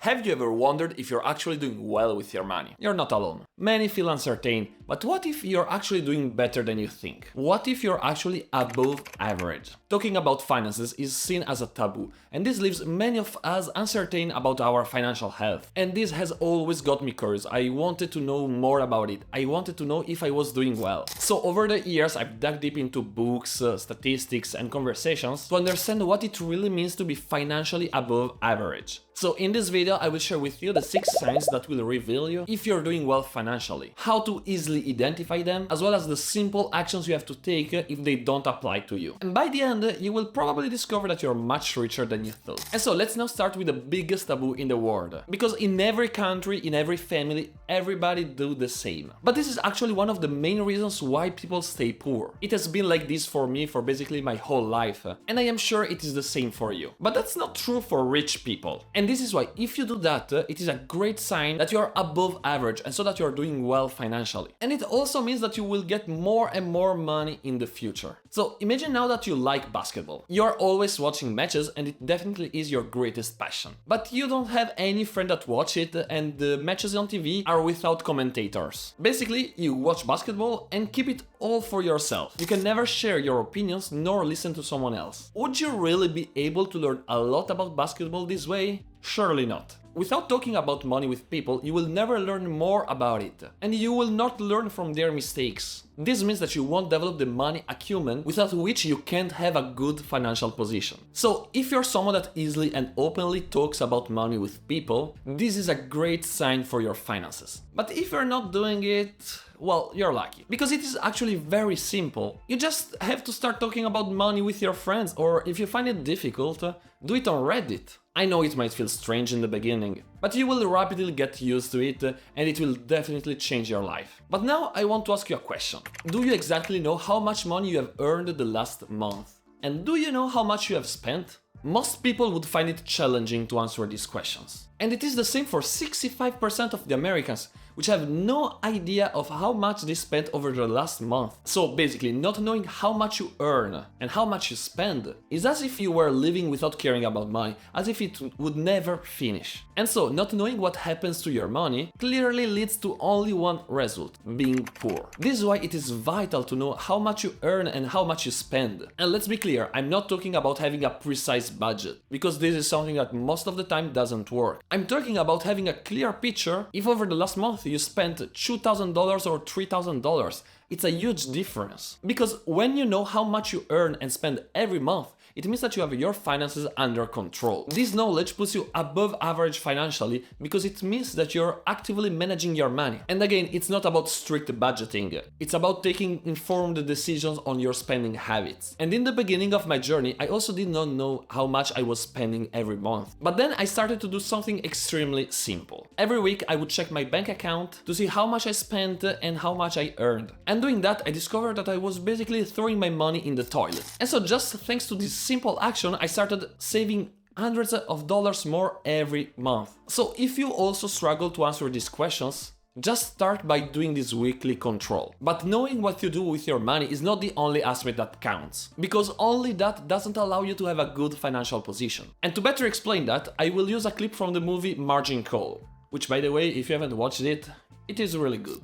Have you ever wondered if you're actually doing well with your money? You're not alone. Many feel uncertain, but what if you're actually doing better than you think? What if you're actually above average? Talking about finances is seen as a taboo, and this leaves many of us uncertain about our financial health. And this has always got me curious. I wanted to know more about it. I wanted to know if I was doing well. So over the years, I've dug deep into books, statistics, and conversations to understand what it really means to be financially above average. So in this video, I will share with you the 6 signs that will reveal you if you're doing well financially, how to easily identify them, as well as the simple actions you have to take if they don't apply to you. And by the end, you will probably discover that you're much richer than you thought. And so let's now start with the biggest taboo in the world, because in every country, in every family, everybody do the same. But this is actually one of the main reasons why people stay poor. It has been like this for me for basically my whole life, and I am sure it is the same for you. But that's not true for rich people. And this is why if you do that, it is a great sign that you are above average and so that you are doing well financially. And it also means that you will get more and more money in the future. So imagine now that you like basketball. You are always watching matches and it definitely is your greatest passion. But you don't have any friend that watch it and the matches on TV are without commentators. Basically, you watch basketball and keep it all for yourself. You can never share your opinions nor listen to someone else. Would you really be able to learn a lot about basketball this way? Surely not. Without talking about money with people, you will never learn more about it, and you will not learn from their mistakes. This means that you won't develop the money acumen without which you can't have a good financial position. So if you're someone that easily and openly talks about money with people, this is a great sign for your finances. But if you're not doing it, well, you're lucky. Because it is actually very simple. You just have to start talking about money with your friends, or if you find it difficult, do it on Reddit. I know it might feel strange in the beginning, but you will rapidly get used to it and it will definitely change your life. But now I want to ask you a question. Do you exactly know how much money you have earned the last month? And do you know how much you have spent? Most people would find it challenging to answer these questions. And it is the same for 65% of the Americans, which have no idea of how much they spent over the last month. So basically, not knowing how much you earn and how much you spend is as if you were living without caring about money, as if it would never finish. And so, not knowing what happens to your money clearly leads to only one result, being poor. This is why it is vital to know how much you earn and how much you spend. And let's be clear, I'm not talking about having a precise budget, because this is something that most of the time doesn't work. I'm talking about having a clear picture if over the last month you spent $2,000 or $3,000. It's a huge difference. Because when you know how much you earn and spend every month, it means that you have your finances under control. This knowledge puts you above average financially because it means that you're actively managing your money. And again, it's not about strict budgeting. It's about taking informed decisions on your spending habits. And in the beginning of my journey, I also did not know how much I was spending every month. But then I started to do something extremely simple. Every week, I would check my bank account to see how much I spent and how much I earned. And doing that, I discovered that I was basically throwing my money in the toilet. And so just thanks to this simple action, I started saving hundreds of dollars more every month. So if you also struggle to answer these questions, just start by doing this weekly control. But knowing what you do with your money is not the only aspect that counts, because only that doesn't allow you to have a good financial position. And to better explain that, I will use a clip from the movie Margin Call, which, by the way, if you haven't watched it, it is really good.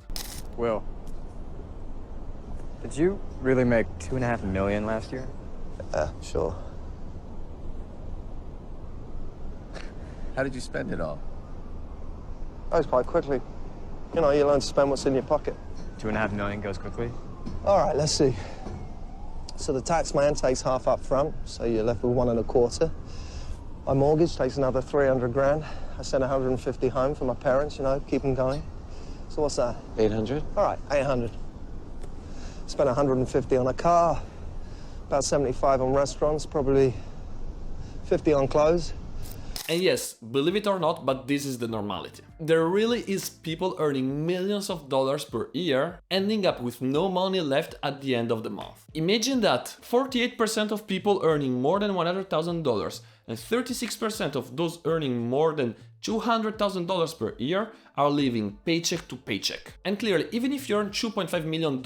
Will, did you really make $2.5 million last year? Sure. How did you spend it all? That was quite quickly. You know, you learn to spend what's in your pocket. $2.5 million goes quickly? All right, let's see. So the tax man takes half up front, so you're left with 1 1/4. My mortgage takes another 300 grand. I send 150 home for my parents, you know, keep them going. So what's that? 800? All right, 800. Spent 150 on a car, about 75 on restaurants, probably 50 on clothes. And yes, believe it or not, but this is the normality. There really is people earning millions of dollars per year, ending up with no money left at the end of the month. Imagine that, 48% of people earning more than $100,000 and 36% of those earning more than $200,000 per year are living paycheck to paycheck. And clearly, even if you earn $2.5 million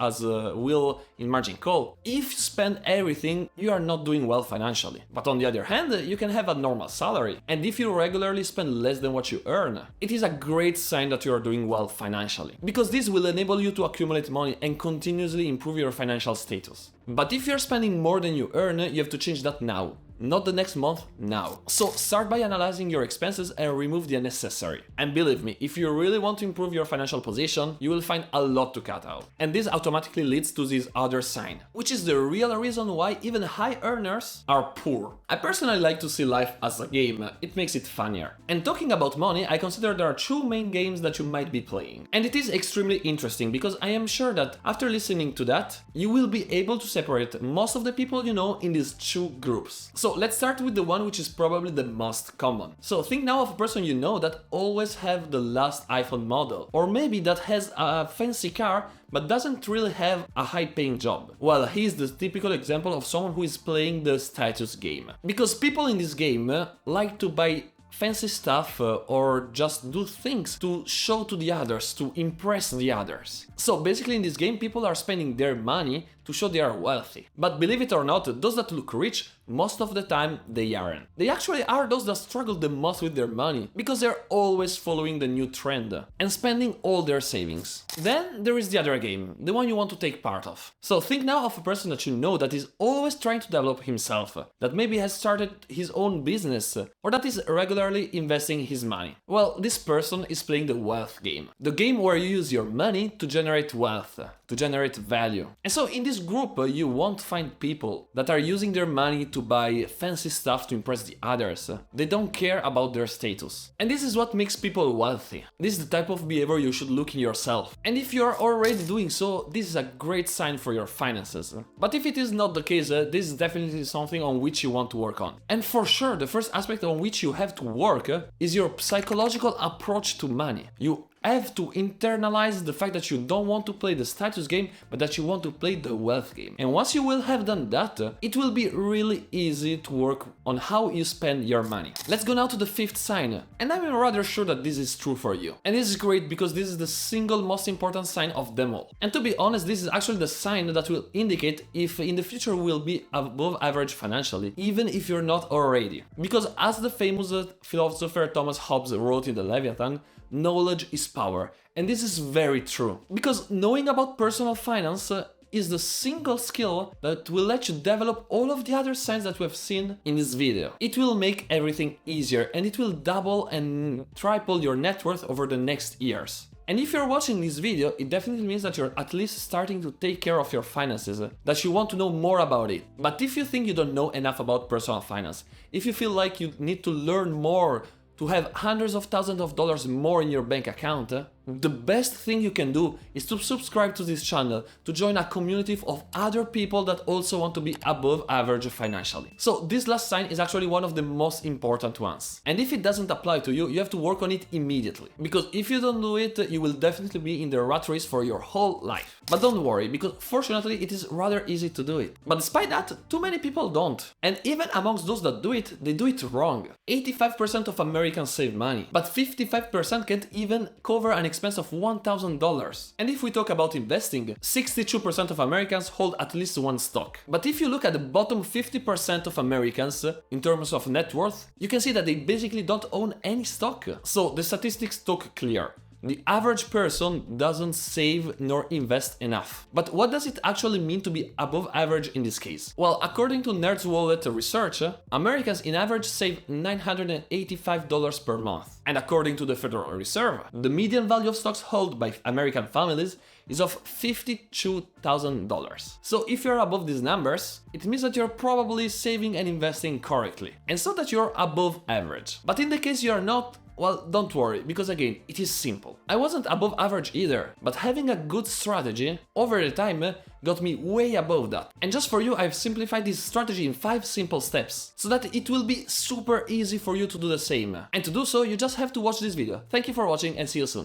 as Will in margin call, if you spend everything, you are not doing well financially. But on the other hand, you can have a normal salary, and if you regularly spend less than what you earn, it is a great sign that you are doing well financially, because this will enable you to accumulate money and continuously improve your financial status. But if you're spending more than you earn, you have to change that now. Not the next month, now. So start by analyzing your expenses and remove the unnecessary. And believe me, if you really want to improve your financial position, you will find a lot to cut out. And this automatically leads to this other sign, which is the real reason why even high earners are poor. I personally like to see life as a game, it makes it funnier. And talking about money, I consider there are two main games that you might be playing. And it is extremely interesting because I am sure that after listening to that, you will be able to separate most of the people you know in these two groups. So let's start with the one which is probably the most common. So think now of a person you know that always have the last iPhone model, or maybe that has a fancy car but doesn't really have a high-paying job. Well, he is the typical example of someone who is playing the status game. Because people in this game like to buy fancy stuff or just do things to show to the others, to impress the others. So basically in this game people are spending their money to show they are wealthy. But believe it or not, those that look rich, most of the time they aren't. They actually are those that struggle the most with their money, because they're always following the new trend and spending all their savings. Then there is the other game, the one you want to take part of. So think now of a person that you know that is always trying to develop himself, that maybe has started his own business, or that is regularly investing his money. Well, this person is playing the wealth game. The game where you use your money to generate wealth, to generate value. And so in this group, you won't find people that are using their money to buy fancy stuff to impress the others. They don't care about their status. And this is what makes people wealthy. This is the type of behavior you should look in yourself. And if you are already doing so, this is a great sign for your finances. But if it is not the case, this is definitely something on which you want to work on. And for sure, the first aspect on which you have to work is your psychological approach to money. You have to internalize the fact that you don't want to play the status game, but that you want to play the wealth game. And once you will have done that, it will be really easy to work on how you spend your money. Let's go now to the fifth sign, and I'm rather sure that this is true for you. And this is great because this is the single most important sign of them all. And to be honest, this is actually the sign that will indicate if in the future you will be above average financially, even if you're not already. Because as the famous philosopher Thomas Hobbes wrote in the Leviathan, knowledge is power. And this is very true. Because knowing about personal finance is the single skill that will let you develop all of the other signs that we have seen in this video. It will make everything easier, and it will double and triple your net worth over the next years. And if you're watching this video, it definitely means that you're at least starting to take care of your finances, that you want to know more about it. But if you think you don't know enough about personal finance, if you feel like you need to learn more to have hundreds of thousands of dollars more in your bank account, the best thing you can do is to subscribe to this channel, to join a community of other people that also want to be above average financially. So this last sign is actually one of the most important ones. And if it doesn't apply to you, you have to work on it immediately. Because if you don't do it, you will definitely be in the rat race for your whole life. But don't worry, because fortunately it is rather easy to do it. But despite that, too many people don't. And even amongst those that do it, they do it wrong. 85% of Americans save money, but 55% can't even cover an expense of $1,000. And if we talk about investing, 62% of Americans hold at least one stock. But if you look at the bottom 50% of Americans in terms of net worth, you can see that they basically don't own any stock. So the statistics talk clear. The average person doesn't save nor invest enough. But what does it actually mean to be above average in this case? Well, according to Nerds Wallet research, Americans in average save $985 per month. And according to the Federal Reserve, the median value of stocks held by American families is of $52,000. So if you're above these numbers, it means that you're probably saving and investing correctly, and so that you're above average. But in the case you are not, well, don't worry, because again, it is simple. I wasn't above average either, but having a good strategy over the time got me way above that. And just for you, I've simplified this strategy in 5 simple steps, so that it will be super easy for you to do the same. And to do so, you just have to watch this video. Thank you for watching and see you soon.